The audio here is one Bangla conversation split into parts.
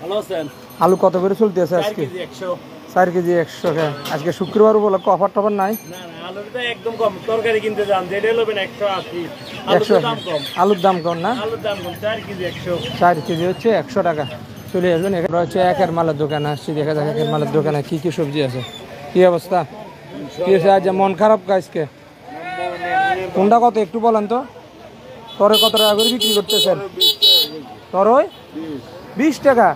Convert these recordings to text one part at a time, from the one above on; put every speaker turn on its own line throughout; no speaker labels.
ভালো আছেন?
আলু কত করে চলতেছে আজকে? 4 কেজি 100 টাকা। আজকে শুক্রবার উপলক্ষে অফার টফার নাই?
না না, আলুটা একদম কম। তরকারি কিনতে যান যেটা নেবেন 180। আলুর দাম কম।
আলুর দাম কম না?
আলুর দাম কম, 4 কেজি 100।
4 কেজি হচ্ছে 100 টাকা। চলে আসবেন। এখানে হচ্ছে একের মালের দোকানে আসছি, দেখা যাক একের মালের দোকানে কি কি সবজি আছে। কি অবস্থা? কি হয়েছে আজ মন খারাপ আজকে? কোনটা কত একটু বলেন তো। তরে কত টাকা করে বিক্রি করতেছেন? তরই 20 টাকা।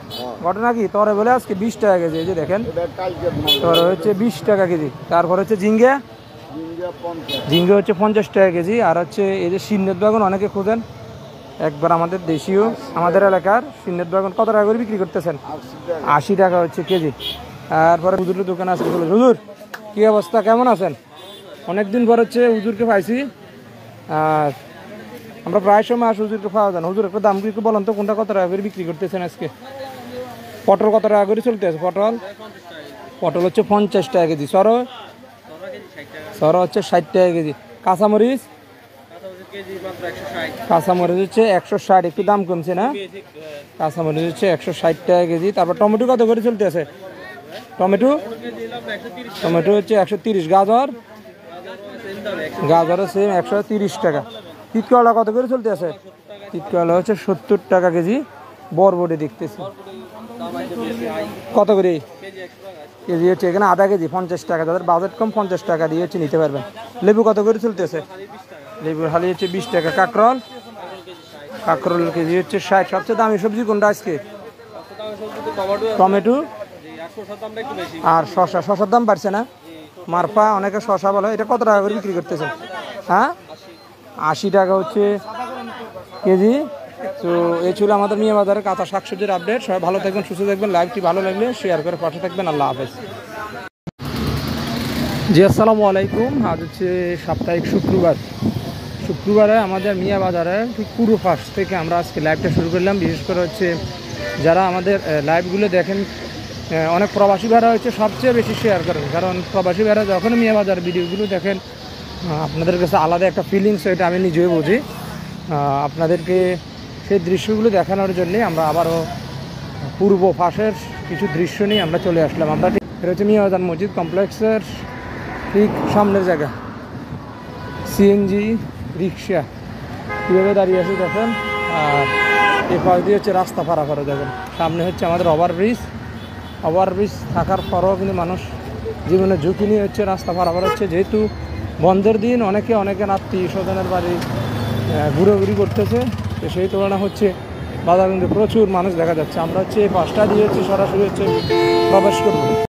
ঘটনা কি? তরে বলে আজকে 20 টাকা কেজি। এই যে দেখেন, তরে হচ্ছে 20 টাকা কেজি। তারপর হচ্ছে ঝিঙ্গা, ঝিঙ্গা হচ্ছে 50 টাকা কেজি। আর হচ্ছে এই যে সিন্নের বেগুন অনেকে খোঁজেন, একবার আমাদের দেশীয় আমাদের এলাকার সিন্নের বেগুন কত টাকা করে বিক্রি করতেছেন? 80 টাকা হচ্ছে কেজি। তারপরে হুজুরের দোকানে আছে। হুজুর কি অবস্থা, কেমন আছেন? অনেকদিন পর হচ্ছে হুজুরকে পাইছি। আর আমরা প্রায় সময় আসি হুজুরকে পাওয়া যায় না। হুজুর একটা দাম একটু বলেন তো, কোনটা কত টাকা করে বিক্রি করতেছেন আজকে? পটল কত টাকা করে চলতে আছে? পটল হচ্ছে 50 টাকা কেজি। সর হচ্ছে 60 টাকা কেজি। কাঁচামরিচ? কাঁচামরিচ হচ্ছে 160, একটু দাম কমছে না? কাঁচামরিচ হচ্ছে 160 টাকা কেজি। তারপর টমেটো কত করে চলতে আছে? টমেটো হচ্ছে 130। গাজর সেম 130 টাকা। তিতকলা কত করে চলতে আছে? তিতকলা হচ্ছে 70 টাকা কেজি। বরবটি দেখতেছি কত করে কেজি হচ্ছে? এখানে আধা কেজি 50 টাকা। যাদের বাজেট কম 50 টাকা দিয়ে হচ্ছে নিতে পারবেন। লেবু কত করে চলতেছে? লেবুর হালি হচ্ছে 20 টাকা। কাঁকরোল কেজি হচ্ছে 60। সবচেয়ে দামি সবজি কোনটা আজকে? টমেটো আর শশার দাম বাড়ছে না? মারফা অনেকে শশা বলে। এটা কত টাকা করে বিক্রি করতেছেন? হ্যাঁ, 80 টাকা হচ্ছে কেজি। তো এই ছিল আমাদের মিয়া বাজারের কাঁচা শাকসবজির আপডেট। সবাই ভালো থাকবেন, সুস্থ থাকবেন। লাইভটি ভালো লাগলে শেয়ার করে পাশে থাকবেন। আল্লাহ হাফেজ। জি আসসালামু আলাইকুম। আজ হচ্ছে সাপ্তাহিক শুক্রবারে আমাদের মিয়া বাজারে ঠিক পুরো ফার্স্ট থেকে আমরা আজকে লাইভটা শুরু করলাম। বিশেষ করে হচ্ছে যারা আমাদের লাইভগুলো দেখেন, অনেক প্রবাসী ভাইরা হচ্ছে সবচেয়ে বেশি শেয়ার করেন। কারণ প্রবাসী ভাইরা যখন মিয়া বাজার ভিডিওগুলো দেখেন, আপনাদের কাছে আলাদা একটা ফিলিংস, এটা আমি নিজেও বুঝি। আপনাদেরকে সেই দৃশ্যগুলো দেখানোর জন্যে আমরা আবারও পূর্ব পাশের কিছু দৃশ্য নিয়ে আমরা চলে আসলাম। আমরা এটা হচ্ছে মিয়া বাজার মসজিদ কমপ্লেক্সের ঠিক সামনের জায়গা। সিএনজি রিক্সা কীভাবে দাঁড়িয়ে আছে দেখেন। আর এ পাশ দিয়ে হচ্ছে রাস্তা পারাপার দেখেন। সামনে হচ্ছে আমাদের ওভারব্রিজ থাকার পরও কিন্তু মানুষ জীবনের ঝুঁকি নিয়ে হচ্ছে রাস্তা পারাপার হচ্ছে। যেহেতু বন্ধের দিন, অনেকে আত্মীয় স্বজনের বাড়ি ঘুরোঘুরি করতেছে। তো সেই তুলনা হচ্ছে বাজার কিন্তু প্রচুর মানুষ দেখা যাচ্ছে। আমরা হচ্ছে 5টা দিয়ে হচ্ছে সরাসরি হচ্ছে প্রবেশ করবো।